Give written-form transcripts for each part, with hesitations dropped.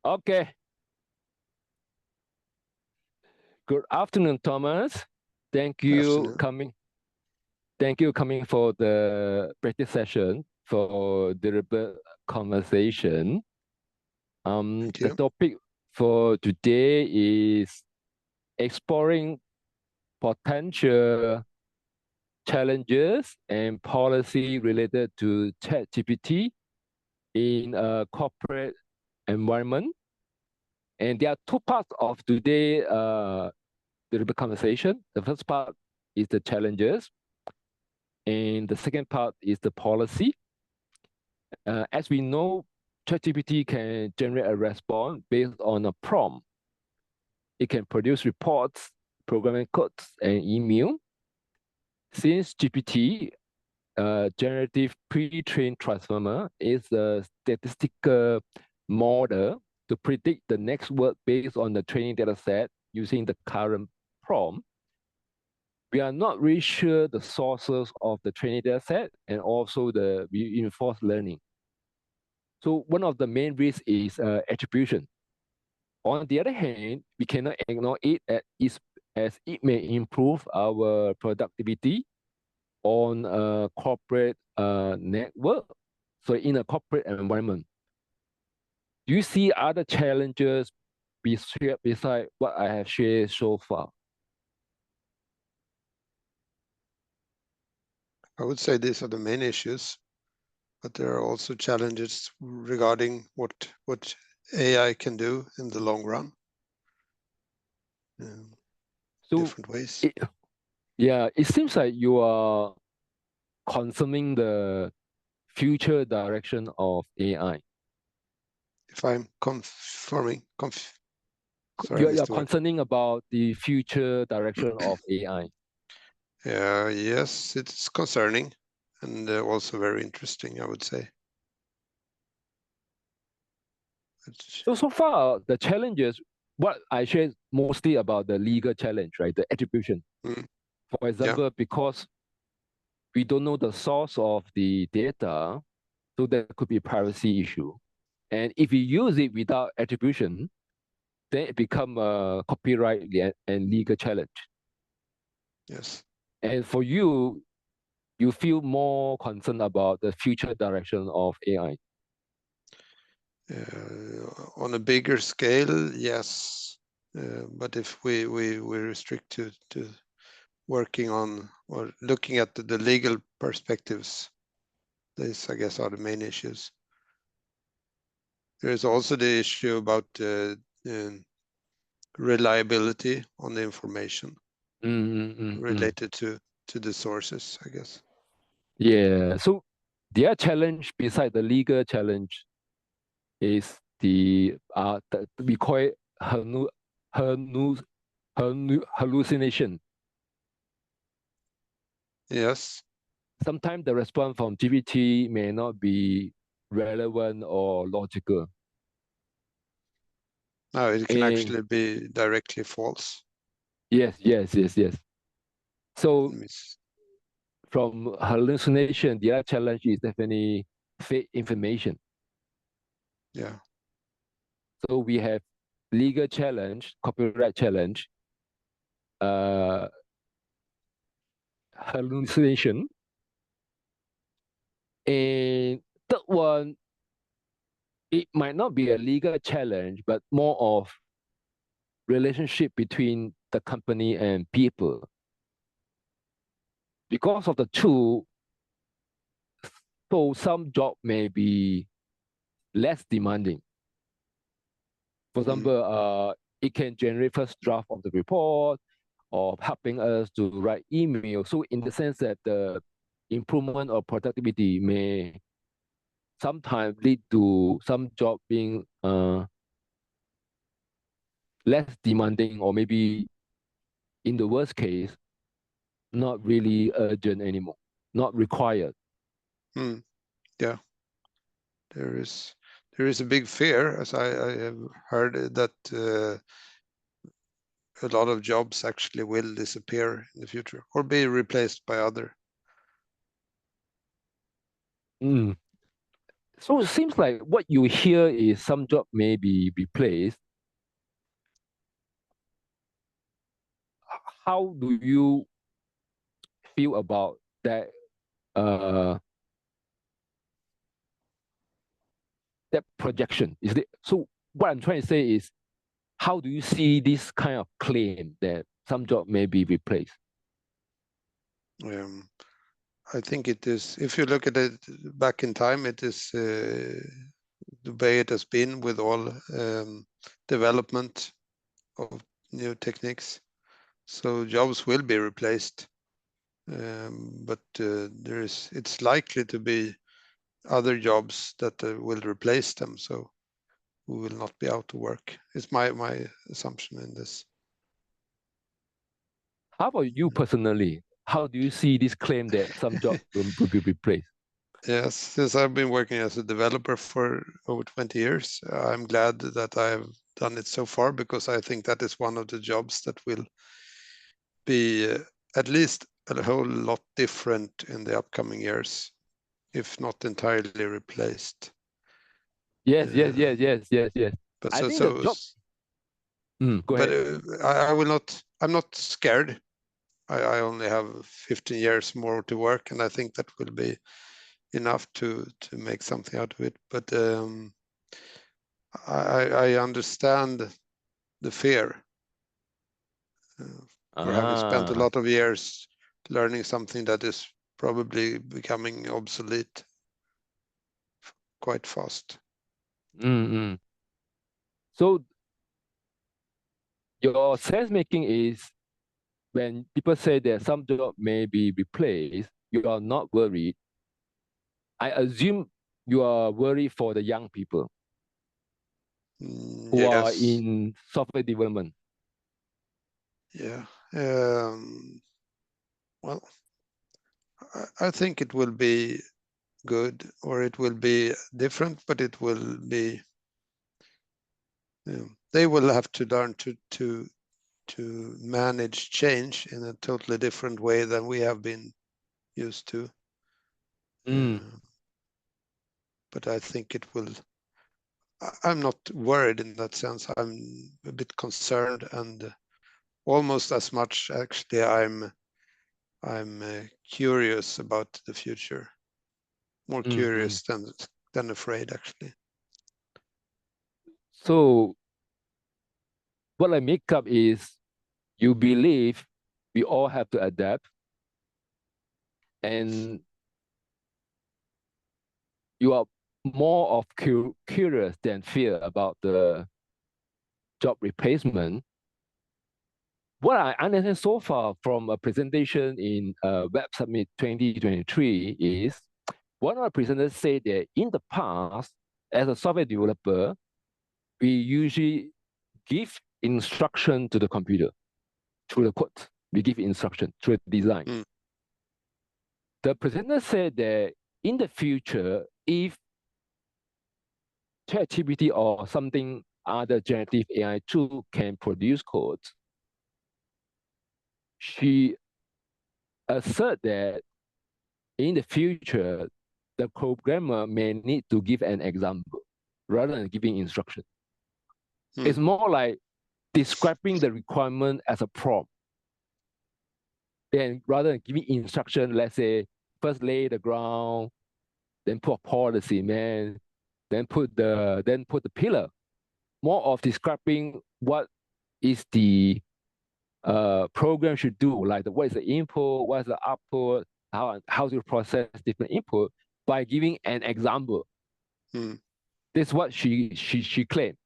Okay. Good afternoon, Thomas. Thank Good you afternoon. coming. Thank you coming for the practice session for deliberate conversation. Thank The you. topic for today is exploring potential challenges and policy related to ChatGPT in a corporate environment. And there are two parts of today's deliberate conversation. The first part is the challenges, and the second part is the policy. As we know, ChatGPT can generate a response based on a prompt. It can produce reports, programming codes, and email. Since GPT, generative pre-trained transformer, is a statistical model to predict the next word based on the training data set using the current prompt. We are not really sure the sources of the training data set and also the reinforced learning. So one of the main risks is attribution. On the other hand, we cannot ignore it as it may improve our productivity on a corporate network, so in a corporate environment. Do you see other challenges besides what I have shared so far? I would say these are the main issues, but there are also challenges regarding what AI can do in the long run. So different ways. It seems like you are concerning the future direction of AI. If I'm confirming, sorry, I You're missed the word. concerning about the future direction of AI. Yes, it's concerning and also very interesting, I would say. So far, the challenges, what I shared mostly about the legal challenge, right? The attribution. For example, because we don't know the source of the data, so there could be a privacy issue. And if you use it without attribution, then it become a copyright and legal challenge. Yes. And for you, you feel more concerned about the future direction of AI. On a bigger scale, yes. But if we restrict to working on or looking at the legal perspectives, these, I guess, are the main issues. There is also the issue about reliability on the information related to the sources, I guess. Yeah. So their challenge beside the legal challenge is the we call it hallucination. Yes. Sometimes the response from GPT may not be relevant or logical. No, it can actually be directly false. Yes. So from hallucination, the other challenge is definitely fake information. Yeah. So we have legal challenge, copyright challenge, hallucination, and third one, it might not be a legal challenge, but more of relationship between the company and people. Because of the two, so some job may be less demanding. For example, it can generate first draft of the report or helping us to write email. So in the sense that the improvement of productivity may sometimes lead to some job being less demanding, or maybe in the worst case, not really urgent anymore, not required. Yeah. There is a big fear, as I have heard, that a lot of jobs actually will disappear in the future or be replaced by other. So it seems like what you hear is some job may be replaced. How do you feel about that uh, that projection? Is it so? What I'm trying to say is, how do you see this kind of claim that some job may be replaced? I think it is, if you look at it back in time, it is the way it has been with all development of new techniques. So jobs will be replaced, but it's likely to be other jobs that will replace them. So we will not be out of work. It's my assumption in this. How about you personally? How do you see this claim that some job will be replaced? Yes, since I've been working as a developer for over 20 years, I'm glad that I've done it so far, because I think that is one of the jobs that will be at least a whole lot different in the upcoming years, if not entirely replaced. Yes, yes, yes, yes, yes, yes. But I so think the so, job. Go but ahead. I will not. I'm not scared. I only have 15 years more to work, and I think that will be enough to make something out of it. But I understand the fear for having spent a Ah, lot of years learning something that is probably becoming obsolete quite fast. mm. So your sense making is when people say that some job may be replaced, you are not worried. I assume you are worried for the young people who are Yes, in software development. yeah. Well, I think it will be good, or it will be different, but it will be. They will have to learn to manage change in a totally different way than we have been used to. Mm. But I think it will. I'm not worried in that sense. I'm a bit concerned, and almost as much actually. I'm curious about the future. More Mm. curious than afraid, actually. So what I make up is you believe we all have to adapt and you are more of curious than fear about the job replacement. What I understand so far from a presentation in Web Summit 2023 is one of the presenters said that in the past, as a software developer, we usually give instruction to the computer through the code. We give instruction through the design. Mm. The presenter said that in the future, if ChatGPT or something other generative AI tool can produce code, she assert that in the future, the programmer may need to give an example rather than giving instruction. Mm. It's more like describing the requirement as a prompt. Then rather than giving instruction, let's say first lay the ground, then pour the cement, then put the pillar. More of describing what is the program should do, like what is the input, what is the output, how to process different input by giving an example. Mm. This is what she claimed.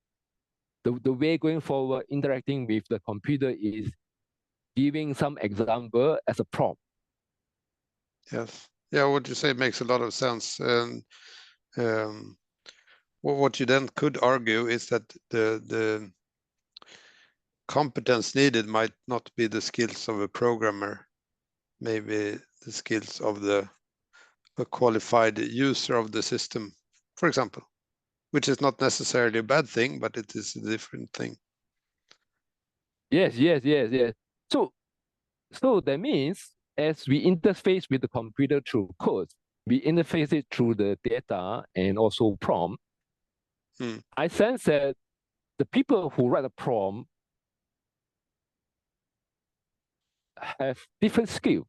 The way going forward, interacting with the computer is giving some example as a prompt. Yes. Yeah, what you say makes a lot of sense. And um, what you then could argue is that the competence needed might not be the skills of a programmer, maybe the skills of a qualified user of the system, for example, which is not necessarily a bad thing, but it is a different thing. Yes, yes, yes, yes. So that means as we interface with the computer through code, we interface it through the data and also prompt, I sense that the people who write the prompt have different skill.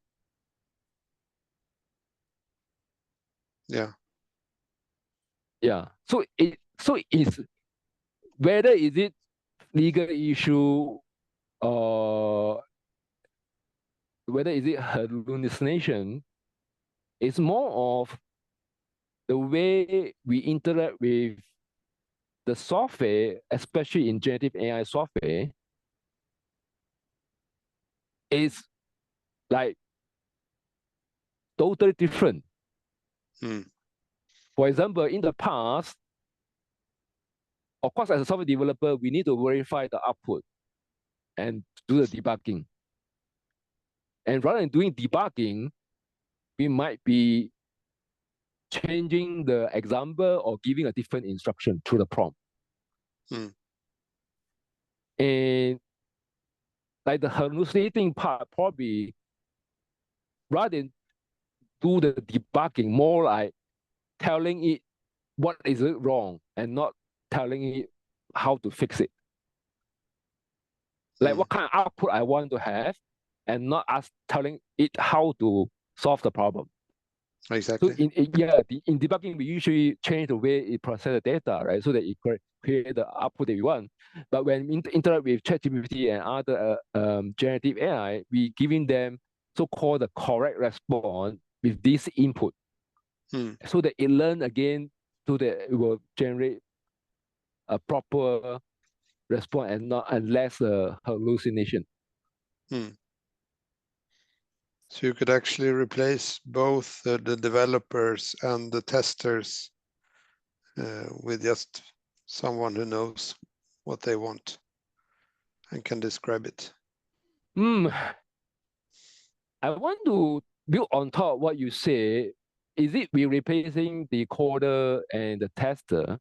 Yeah. Yeah. So it's whether is it legal issue or whether is it hallucination, it's more of the way we interact with the software, especially in generative AI software, is like totally different. For example, in the past, of course, as a software developer, we need to verify the output and do the debugging. And rather than doing debugging, we might be changing the example or giving a different instruction through the prompt. And like the hallucinating part, probably rather than do the debugging, more like telling it what is it wrong and not telling it how to fix it. Like what kind of output I want to have, and not us telling it how to solve the problem. Exactly. So in debugging, we usually change the way it processes the data, right? So that it create the output that we want. But when we interact with ChatGPT and other generative AI, we giving them so-called the correct response with this input, so that it learn again, so that it will generate a proper response and less hallucination. So you could actually replace both the developers and the testers with just someone who knows what they want and can describe it. I want to build on top what you say. Is it we replacing the coder and the tester?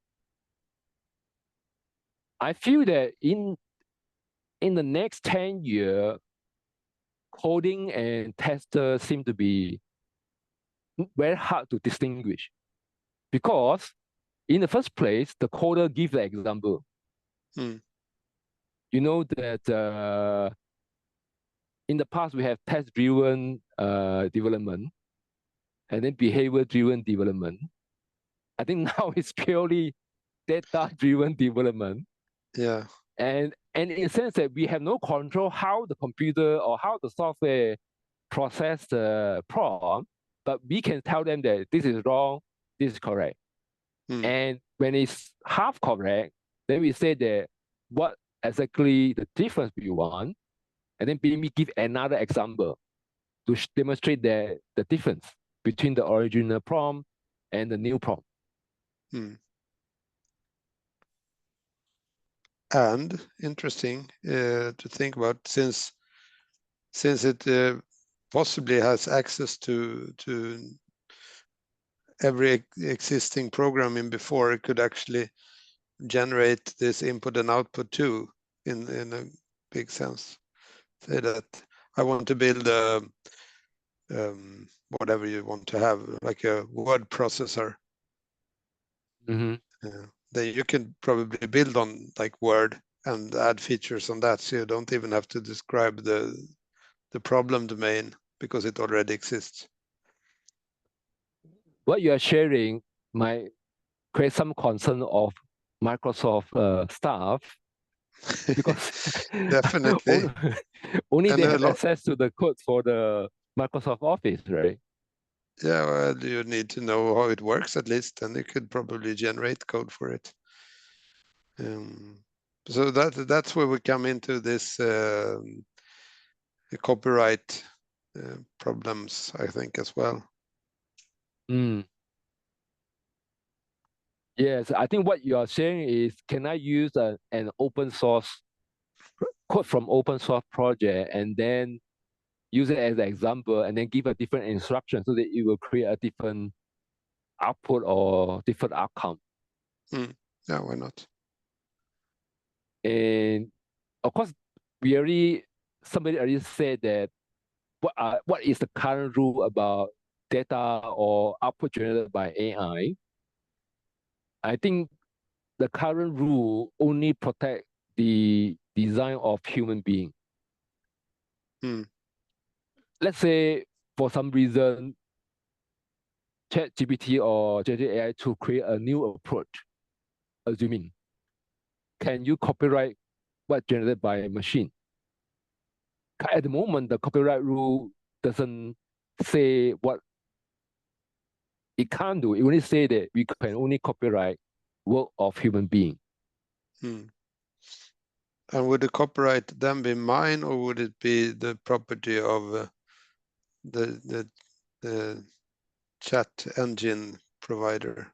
I feel that in the next 10 years, coding and tester seem to be very hard to distinguish, because in the first place, the coder gives the example. You know that in the past we have test-driven development and then behavior-driven development. I think now it's purely data-driven development. Yeah. And in a sense that we have no control how the computer or how the software process the prompt, but we can tell them that this is wrong, this is correct. And when it's half correct, then we say that what exactly the difference we want, and then maybe give another example to demonstrate the difference between the original prompt and the new prompt. And interesting to think about, since it possibly has access to every existing programming before, it could actually generate this input and output too, in a big sense. Say that I want to build a whatever you want to have, like a word processor. Then you can probably build on like Word and add features on that, so you don't even have to describe the problem domain because it already exists. What you are sharing might create some concern of Microsoft staff, because Definitely only they have access to the code for the Microsoft Office, right? Yeah, well, you need to know how it works at least, and you could probably generate code for it. So that's where we come into this copyright problems, I think, as well. Yes, I think what you are saying is, can I use an open source code from open source project and then use it as an example and then give a different instruction so that it will create a different output or different outcome? Yeah, why not? And of course, somebody already said that what is the current rule about data or output generated by AI, I think the current rule only protect the design of human being. Let's say for some reason, ChatGPT or AI to create a new approach, assuming, can you copyright what generated by a machine? At the moment, the copyright rule doesn't say what it can't do. It only say that we can only copyright work of human being. And would the copyright then be mine, or would it be the property of the chat engine provider?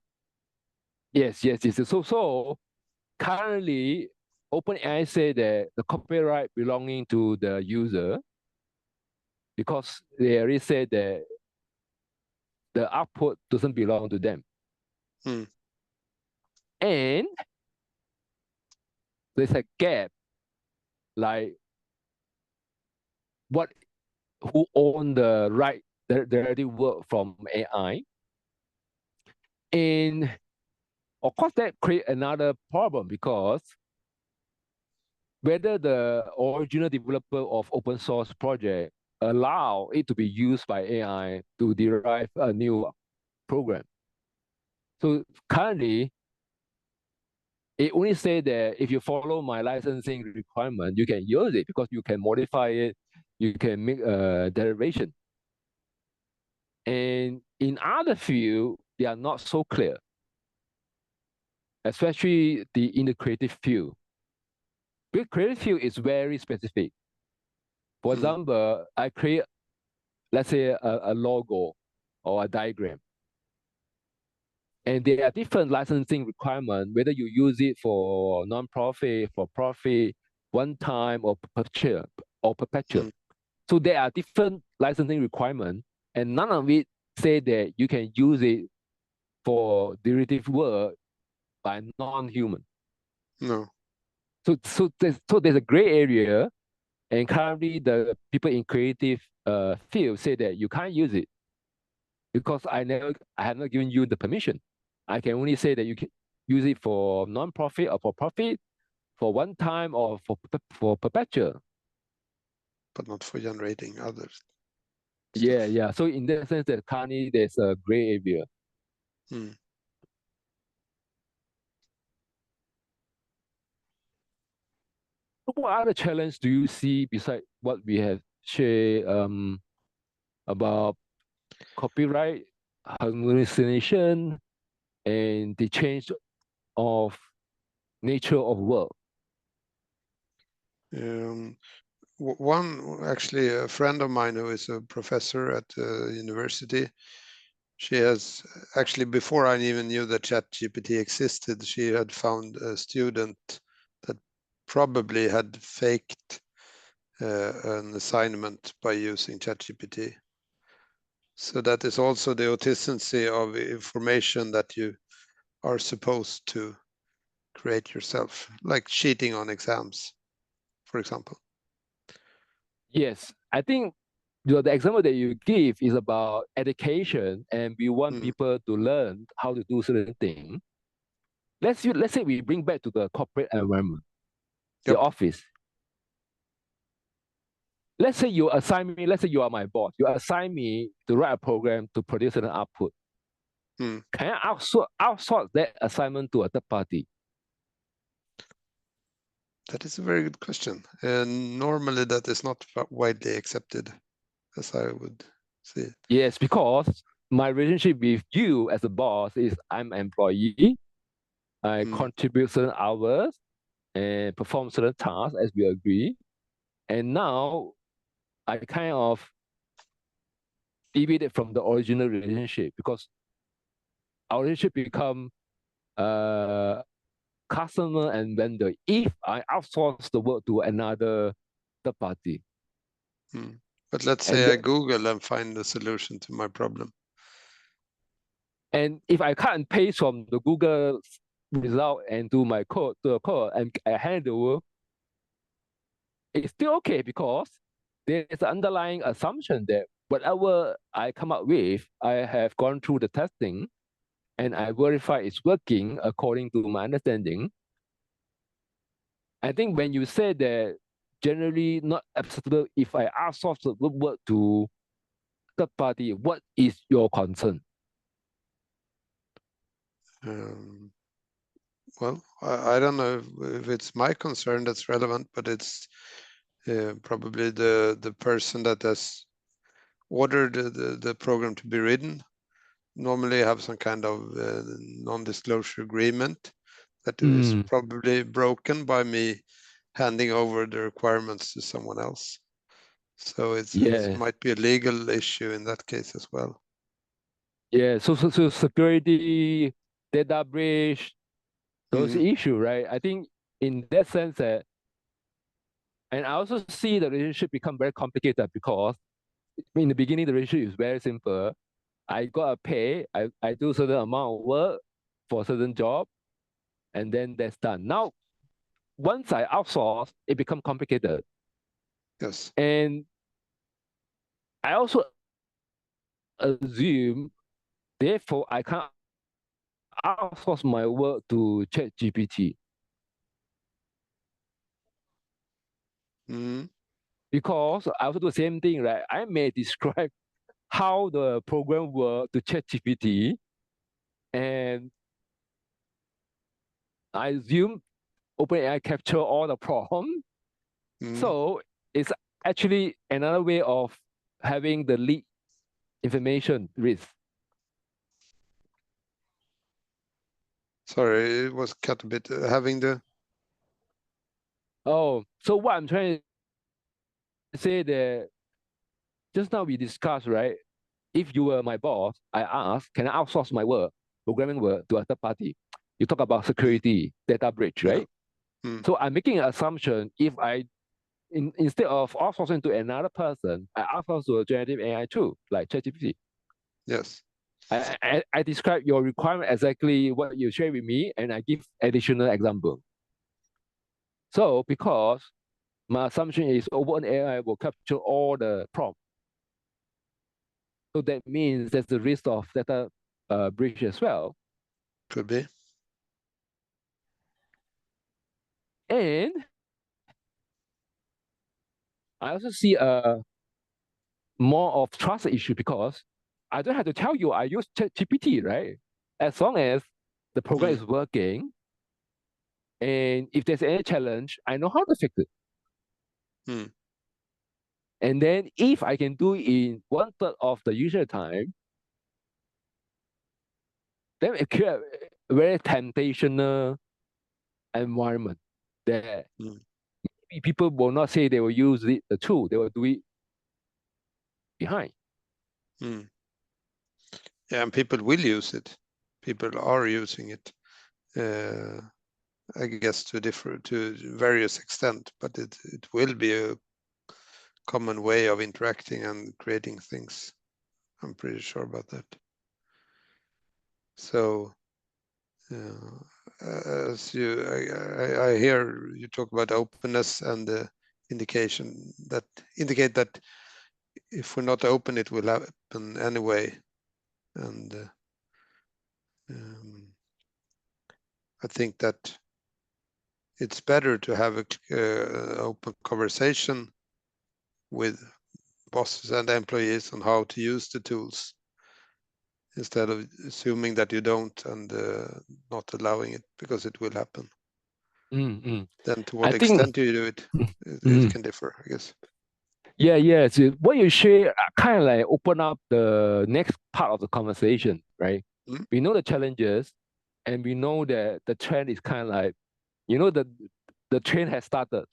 Yes. So currently, OpenAI say that the copyright belonging to the user because they already said that the output doesn't belong to them. And there's a gap, like who own the right directly work from AI. And of course, that create another problem because whether the original developer of open source project allow it to be used by AI to derive a new program. So currently, it only say that if you follow my licensing requirement, you can use it because you can modify it, you can make a derivation. And in other field, they are not so clear, especially in the creative field. The creative field is very specific. For example, I create, let's say, a logo or a diagram. And there are different licensing requirements, whether you use it for non-profit, for profit, one time, or perpetual. So there are different licensing requirements, and none of it say that you can use it for derivative work by non-human. No. So there's a gray area, and currently the people in creative field say that you can't use it because I have not given you the permission. I can only say that you can use it for non-profit or for profit, for one time or for perpetual. But not for generating others. Yeah. So in that sense, that currently there's a gray area. What other challenge do you see besides what we have shared about copyright, hallucination, and the change of nature of work? One, actually, a friend of mine who is a professor at the university, she has actually, before I even knew that ChatGPT existed, she had found a student that probably had faked an assignment by using ChatGPT. So that is also the authenticity of information that you are supposed to create yourself, like cheating on exams, for example. Yes, I think the example that you give is about education, and we want people to learn how to do certain things. Let's say we bring back to the corporate environment, the office. Let's say you assign me, let's say you are my boss, you assign me to write a program to produce an output. Can I outsource that assignment to a third party? That is a very good question. And normally that is not widely accepted, as I would see it. Yes, because my relationship with you as a boss is I'm an employee. I contribute certain hours and perform certain tasks as we agree. And now I kind of deviated from the original relationship because our relationship become customer and vendor if I outsource the work to another third party. But let's say I Google and find the solution to my problem. And if I cut and paste from the Google result and do my code to a code and I hand the work, it's still okay because there's an underlying assumption that whatever I come up with, I have gone through the testing and I verify it's working according to my understanding. I think when you say that generally not acceptable if I outsource the work to third party, what is your concern? Well, I don't know if it's my concern that's relevant, but it's probably the person that has ordered the program to be written normally have some kind of non-disclosure agreement that is probably broken by me handing over the requirements to someone else. So it might be a legal issue in that case as well. Yeah, so security, data breach, those issues, right? I think in that sense that, and I also see the relationship become very complicated because in the beginning the relationship is very simple. I got a pay, I do certain amount of work for a certain job, and then that's done. Now, once I outsource, it becomes complicated. Yes. And I also assume, therefore, I can't outsource my work to ChatGPT. Because I also do the same thing, right? I may describe how the program works to ChatGPT, and I assume OpenAI capture all the problem. So it's actually another way of having the leak information risk. Sorry, it was cut a bit. Having the. Oh, so what I'm trying to say that just now we discussed, right? If you were my boss, I ask, can I outsource my work, programming work to a third party? You talk about security, data breach, right? So I'm making an assumption if instead of outsourcing to another person, I outsource to a generative AI tool like ChatGPT. Yes. I describe your requirement exactly what you share with me, and I give additional example. So because my assumption is OpenAI will capture all the prompts. So that means there's the risk of data breach as well. Could be. And I also see a more of trust issue because I don't have to tell you I use ChatGPT, right? As long as the program is working, and if there's any challenge, I know how to fix it. And then if I can do it in 1/3 of the usual time, then it creates a very temptational environment that people will not say they will use the tool, they will do it behind. Yeah, and people will use it. People are using it. I guess to various extent, but it will be a common way of interacting and creating things. I'm pretty sure about that. So, as I hear you talk about openness and the indicate that if we're not open, it will happen anyway. And I think that it's better to have a open conversation with bosses and employees on how to use the tools instead of assuming that you don't and not allowing it because it will happen. Then to what extent you do it, it can differ, I guess. Yeah. So what you share kind of like open up the next part of the conversation, right? We know the challenges, and we know that the trend is kind of like, the train has started.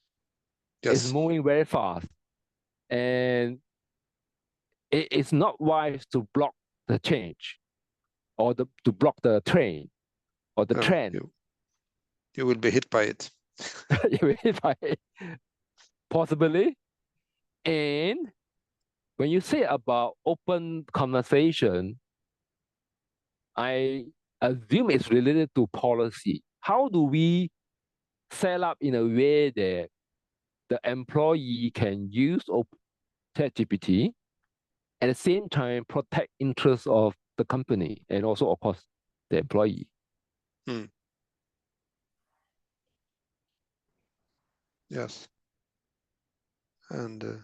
Yes. It's moving very fast, and it's not wise to block the change, or to block the train, or the trend. You will be hit by it. You will be hit by it, possibly. And when you say about open conversation, I assume it's related to policy. How do we set up in a way that the employee can use ChatGPT, at the same time protect interests of the company and also, of course, the employee. Yes. And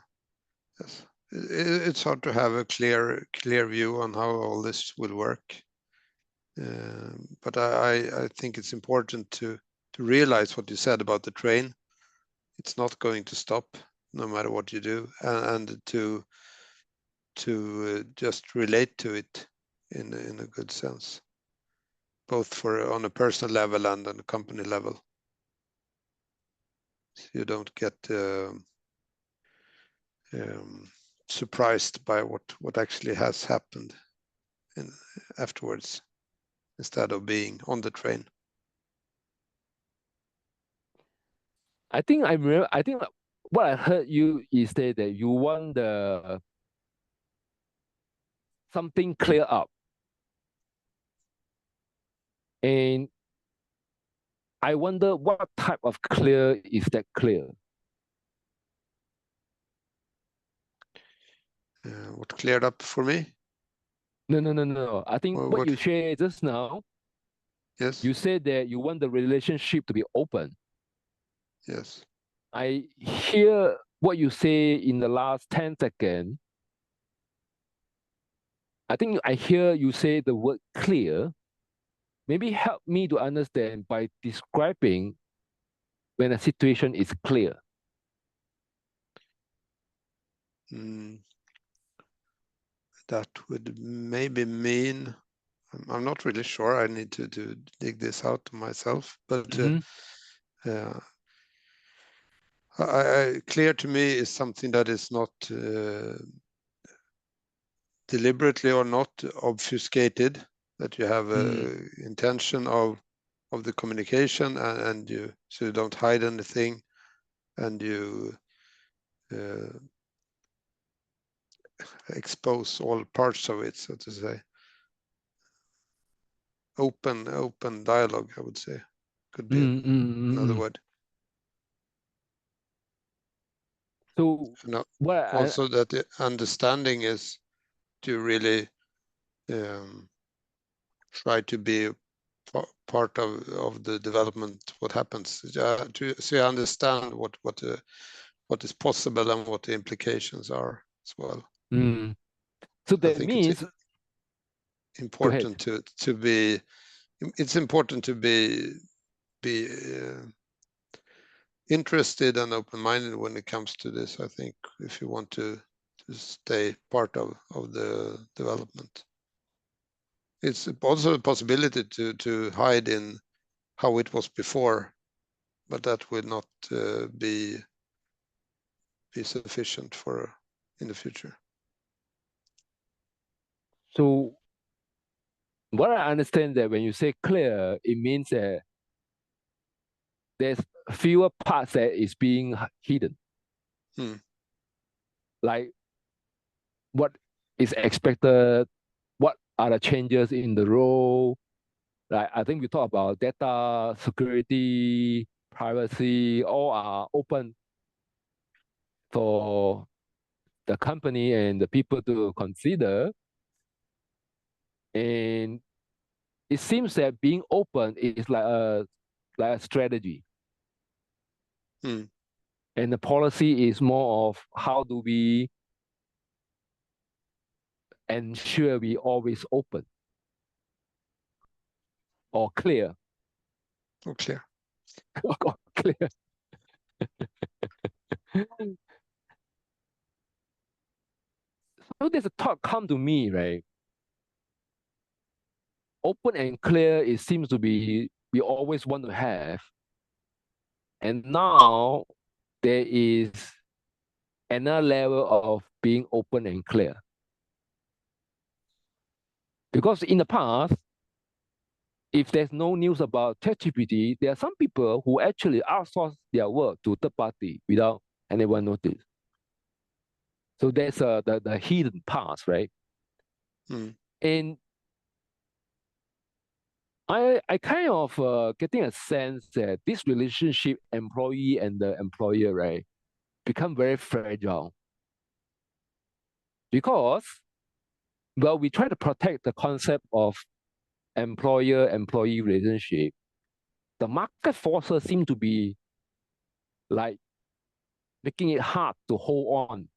yes, it's hard to have a clear view on how all this will work. But I think it's important to realize what you said about the train. It's not going to stop no matter what you do, and to just relate to it in a good sense, both for on a personal level and on a company level. So you don't get surprised by what actually has happened afterwards, instead of being on the train. I think I remember. I think what I heard you is that you want the something clear up, and I wonder what type of clear is that clear? What cleared up for me? No. I think Or what what? you shared just now, Yes. you said that you want the relationship to be open. Yes. I hear what you say in the last 10 seconds. I think I hear you say the word clear. Maybe help me to understand by describing when a situation is clear. That would maybe mean, I'm not really sure. I need to dig this out myself. But clear to me is something that is not deliberately or not obfuscated, that you have intention of the communication, and you don't hide anything, and you expose all parts of it, so to say. Open dialogue, I would say, could be another word. So also that the understanding is to really try to be part of the development, what happens, so you understand what is possible and what the implications are as well. So that I think means it's important to be. It's important to be interested and open-minded when it comes to this. I think if you want to stay part of the development, it's also a possibility to hide in how it was before, but that will not be sufficient for in the future. So what I understand that when you say clear, it means that there's fewer parts that is being hidden. Like what is expected, what are the changes in the role. Like I think we talk about data, security, privacy, all are open for the company and the people to consider. And it seems that being open is like a strategy. And the policy is more of how do we ensure we always open or clear. Or clear. Or clear. So there's a thought come to me, right? Open and clear, it seems to be we always want to have. And now there is another level of being open and clear. Because in the past, if there's no news about ChatGPT, there are some people who actually outsource their work to third party without anyone notice. So there's the hidden parts, right? And I kind of getting a sense that this relationship, employee and the employer, right, become very fragile. Because well, we try to protect the concept of employer-employee relationship. The market forces seem to be like making it hard to hold on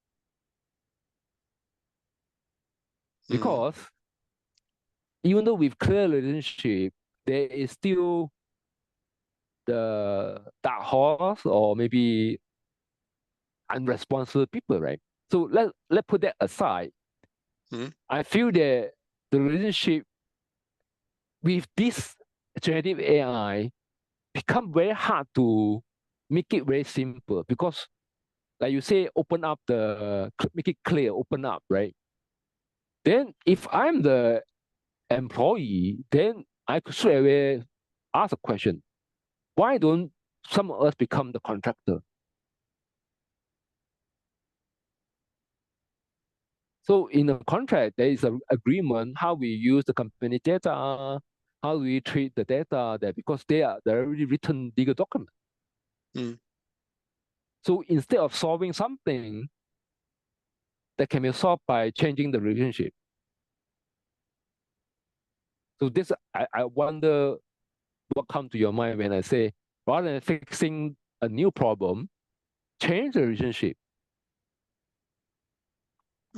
because even though with clear relationship, there is still the dark horse or maybe unresponsible people, right? So let's put that aside. I feel that the relationship with this generative AI become very hard to make it very simple because, like you say, open up make it clear, open up, right? Then if I'm the employee, then I could straight away ask a question: why don't some of us become the contractor? So in a contract, there is an agreement how we use the company data, how we treat the data, that because they're already written legal document. So instead of solving something that can be solved by changing the relationship. So this I wonder what comes to your mind when I say rather than fixing a new problem, change the relationship.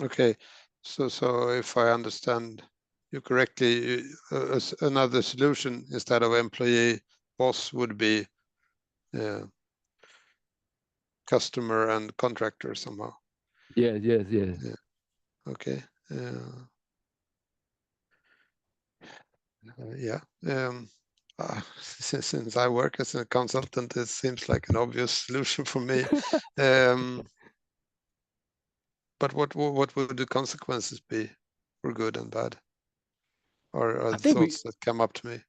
Okay, so if I understand you correctly, another solution instead of employee boss would be customer and contractor somehow. Yes. Yeah. Okay. Yeah. Since I work as a consultant, it seems like an obvious solution for me. But what would the consequences be for good and bad? Or are I the think thoughts that come up to me?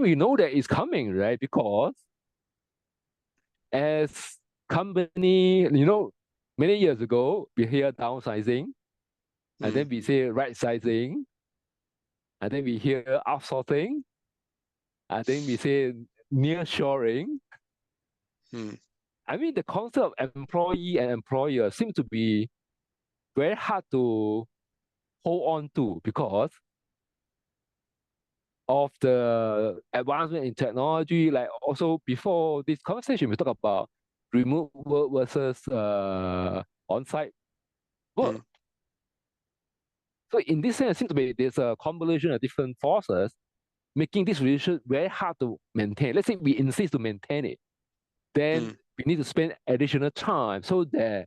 we know that it's coming, right? Because as company, many years ago, we hear downsizing, and then we say right sizing, and then we hear outsourcing, and then we say nearshoring. I mean, the concept of employee and employer seems to be very hard to hold on to because of the advancement in technology. Like also before this conversation, we talk about remote work versus on-site work. So in this sense, it seems to be there's a combination of different forces making this relationship very hard to maintain. Let's say we insist to maintain it, then we need to spend additional time so that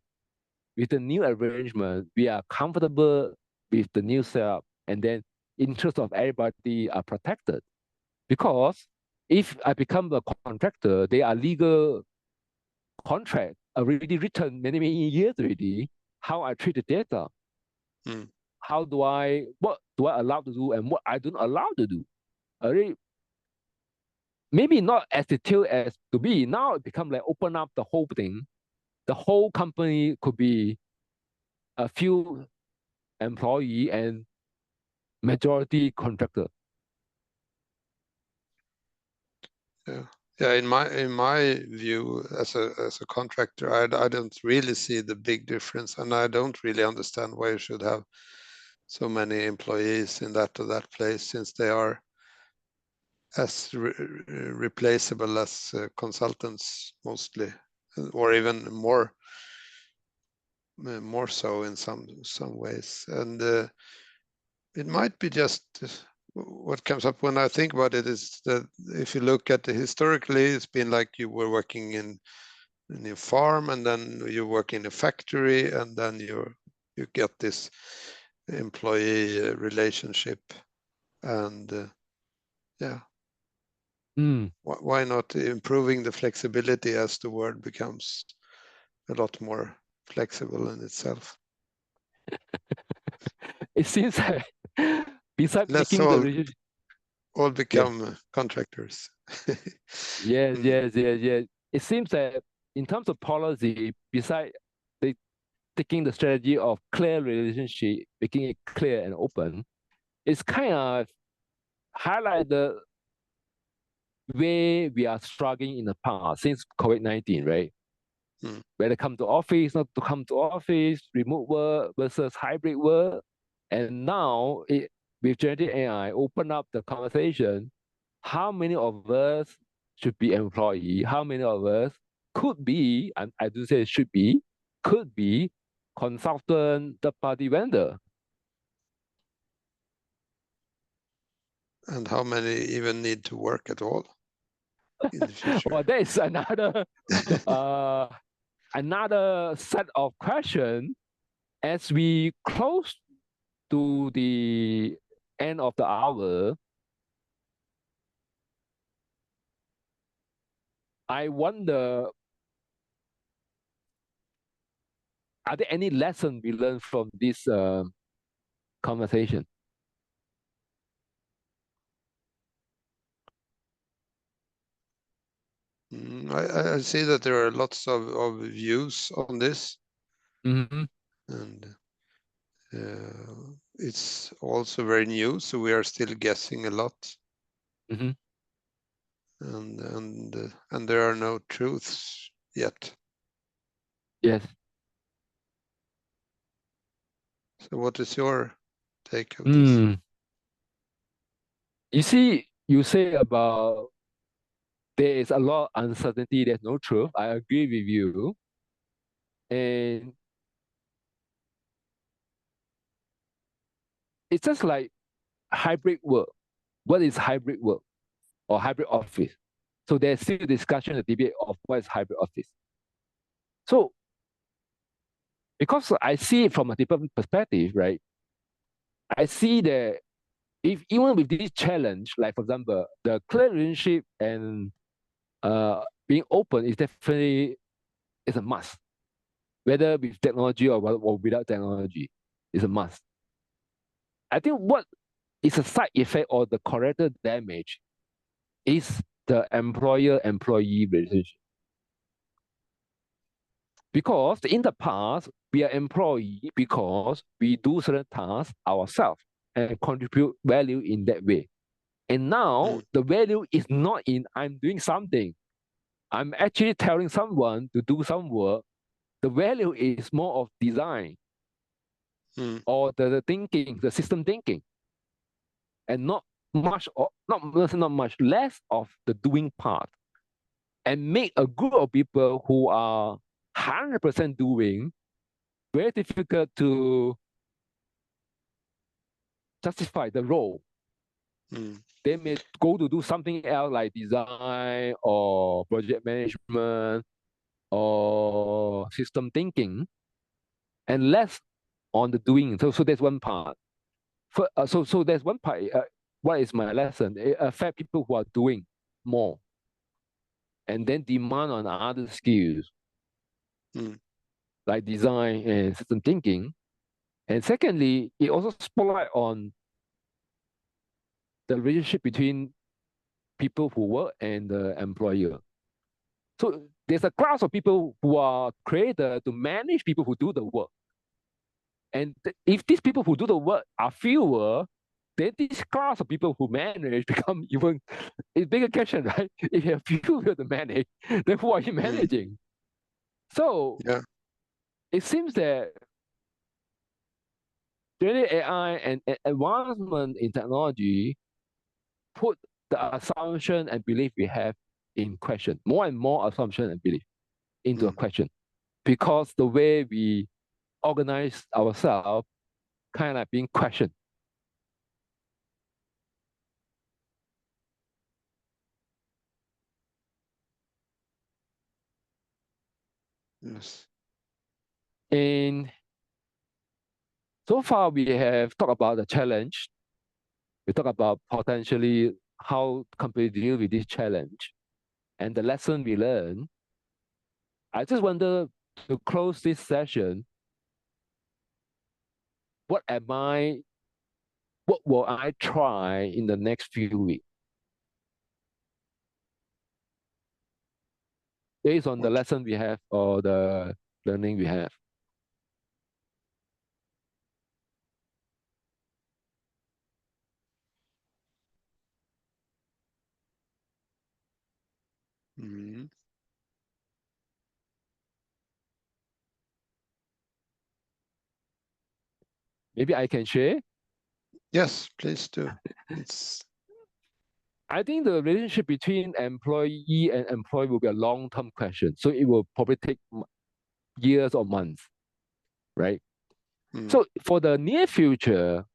with the new arrangement, we are comfortable with the new setup, and then interests of everybody are protected. Because if I become a contractor, there are legal contract already written many years already, how I treat the data. What do I allow to do and what I don't allow to do. Already, maybe not as detailed as to be. Now it become like open up the whole thing. The whole company could be a few employee and majority contractor. Yeah. In my view, as a contractor, I don't really see the big difference, and I don't really understand why you should have so many employees in that or that place, since they are as replaceable as consultants mostly, or even more so in some ways. And it might be just what comes up when I think about it is that if you look at it historically, it's been like you were working in a farm, and then you work in a factory, and then you get this employee relationship. And yeah, why not improving the flexibility as the world becomes a lot more flexible in itself? It seems like besides Let's making the relationship, all become contractors. yes. It seems that in terms of policy, besides they taking the strategy of clear relationship, making it clear and open, it's kind of highlight the way we are struggling in the past since COVID-19, right? whether come to office, not to come to office, remote work versus hybrid work. And now, with generative AI, open up the conversation. How many of us should be employee? How many of us could be, and I do say should be, could be consultant, third-party vendor? And how many even need to work at all in the future? Well, that is another set of questions as we close to the end of the hour. I wonder, are there any lessons we learned from this conversation? I see that there are lots of views on this, Mm-hmm. and it's also very new, so we are still guessing a lot, Mm-hmm. and there are no truths yet. Yes. So, what is your take of this? You see, you say about there is a lot of uncertainty, there's no truth. I agree with you. And it's just like hybrid work. What is hybrid work or hybrid office? So there's still discussion and debate of what is hybrid office. So because I see it from a different perspective, right? I see that if even with this challenge, like for example, the clear relationship and being open is definitely is a must. Whether with technology or without technology, is a must. I think what is a side effect or the collateral damage is the employer-employee relationship. Because in the past, we are employee because we do certain tasks ourselves and contribute value in that way. And now the value is not in I'm doing something. I'm actually telling someone to do some work. The value is more of design or the thinking, the system thinking, and not much, or not much, less of the doing part. And make a group of people who are 100% doing very difficult to justify the role. They may go to do something else like design or project management or system thinking, and less on the doing. So that's one part. So there's one part. What is my lesson? It affects people who are doing more, and then demand on other skills like design and system thinking. And secondly, it also spotlight on the relationship between people who work and the employer. So there's a class of people who are created to manage people who do the work. And if these people who do the work are fewer, then this class of people who manage become even a bigger question, right? If you have fewer to manage, then who are you managing? So it seems that generative AI and advancement in technology put the assumption and belief we have in question. More and more assumption and belief into a question. Because the way we organize ourselves kind of being questioned. Yes. And so far we have talked about the challenge. We talk about potentially how companies deal with this challenge and the lesson we learn. I just wonder, to close this session, what will I try in the next few weeks? Based on the lesson we have or the learning we have. Maybe I can share. Yes, please do. I think the relationship between employee and employee will be a long-term question. So it will probably take years or months, right? So for the near future,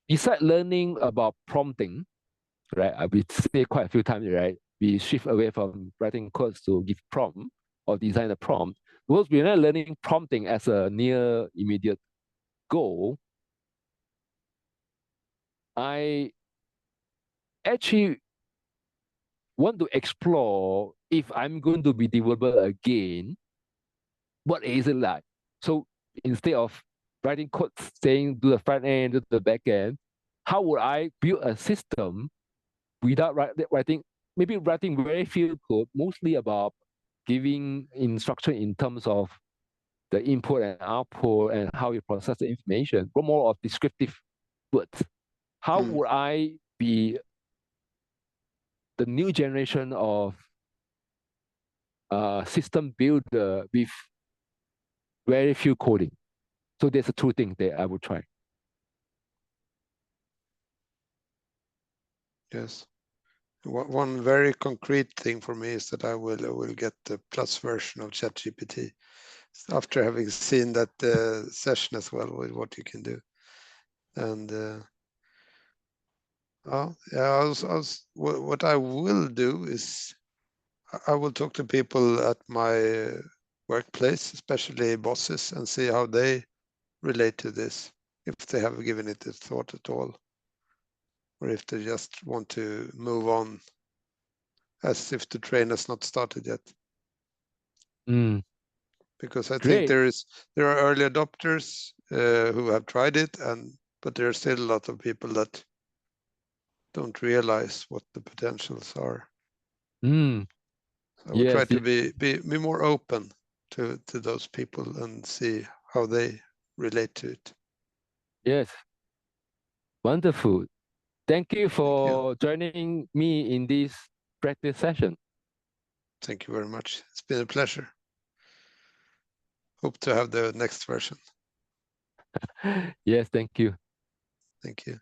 besides learning about prompting, right? We say quite a few times, right? We shift away from writing codes to give prompt or design a prompt. Because we're not learning prompting as a near immediate goal, I actually want to explore if I'm going to be developer again, what is it like? So instead of writing code saying do the front end, do the back end, how would I build a system without writing, maybe writing very few code, mostly about giving instruction in terms of the input and output and how you process the information, but more of descriptive words. How would I be the new generation of system builder with very few coding? So there's a two things that I would try. Yes. One very concrete thing for me is that I will get the plus version of ChatGPT after having seen that session as well with what you can do. And what I will do is I will talk to people at my workplace, especially bosses, and see how they relate to this, if they have given it a thought at all, or if they just want to move on as if the train has not started yet. Because I think Great. there are early adopters who have tried it, but there are still a lot of people that don't realize what the potentials are. So I would try to be more open to those people and see how they relate to it. Yes. Wonderful. Thank you for joining me in this practice session. Thank you very much. It's been a pleasure. Hope to have the next version. Yes, thank you. Thank you.